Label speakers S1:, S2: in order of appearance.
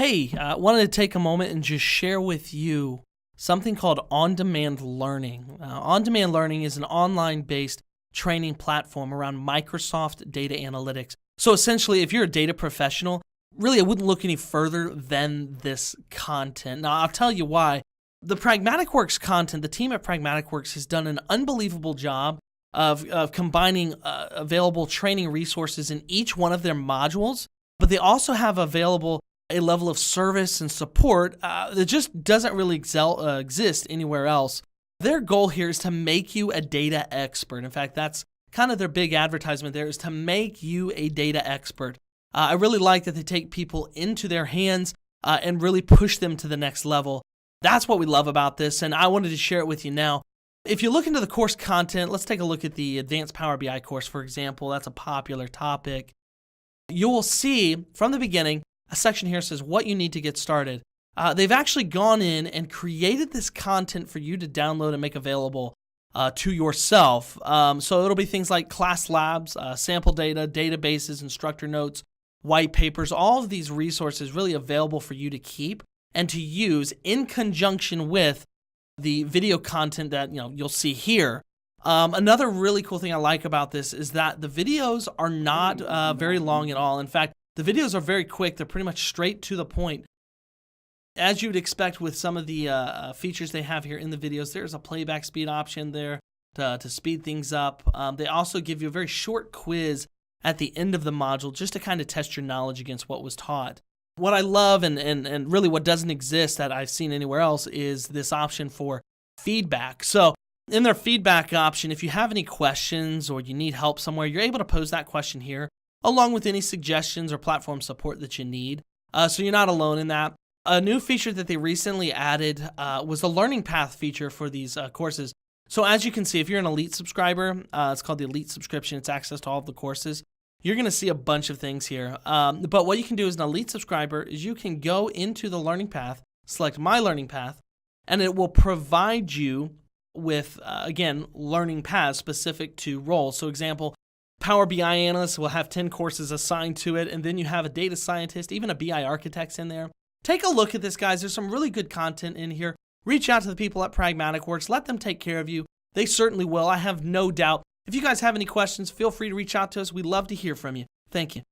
S1: Hey, I wanted to take a moment and just share with you something called on-demand learning. On-demand learning is an online-based training platform around Microsoft data analytics. So essentially, if you're a data professional, really I wouldn't look any further than this content. Now, I'll tell you why. The Pragmatic Works content, the team at Pragmatic Works has done an unbelievable job of combining available training resources in each one of their modules, but they also have available a level of service and support that just doesn't really exist anywhere else. Their goal here is to make you a data expert. In fact, that's kind of their big advertisement there, is to make you a data expert. I really like that they take people into their hands and really push them to the next level. That's what we love about this, and I wanted to share it with you now. If you look into the course content, let's take a look at the Advanced Power BI course, for example. That's a popular topic. You will see from the beginning, a section here says what you need to get started. They've actually gone in and created this content for you to download and make available to yourself. So it'll be things like class labs, sample data, databases, instructor notes, white papers, all of these resources really available for you to keep and to use in conjunction with the video content that you'll see here. Another really cool thing I like about this is that the videos are not very long at all. In fact, the videos are very quick. They're pretty much straight to the point. As you would expect with some of the features they have here in the videos, there's a playback speed option there to speed things up. They also give you a very short quiz at the end of the module just to kind of test your knowledge against what was taught. What I love and really what doesn't exist that I've seen anywhere else is this option for feedback. So in their feedback option, if you have any questions or you need help somewhere, you're able to pose that question here, along with any suggestions or platform support that you need. So you're not alone in that. A new feature that they recently added was the learning path feature for these courses. So as you can see, if you're an Elite subscriber, it's called the Elite subscription. It's access to all of the courses. You're going to see a bunch of things here. But what you can do as an Elite subscriber is you can go into the learning path, select My Learning Path, and it will provide you with, again, learning paths specific to roles. So example, Power BI analyst will have 10 courses assigned to it, and then you have a data scientist, even a BI architect's in there. Take a look at this, guys. There's some really good content in here. Reach out to the people at Pragmatic Works. Let them take care of you. They certainly will. I have no doubt. If you guys have any questions, feel free to reach out to us. We'd love to hear from you. Thank you.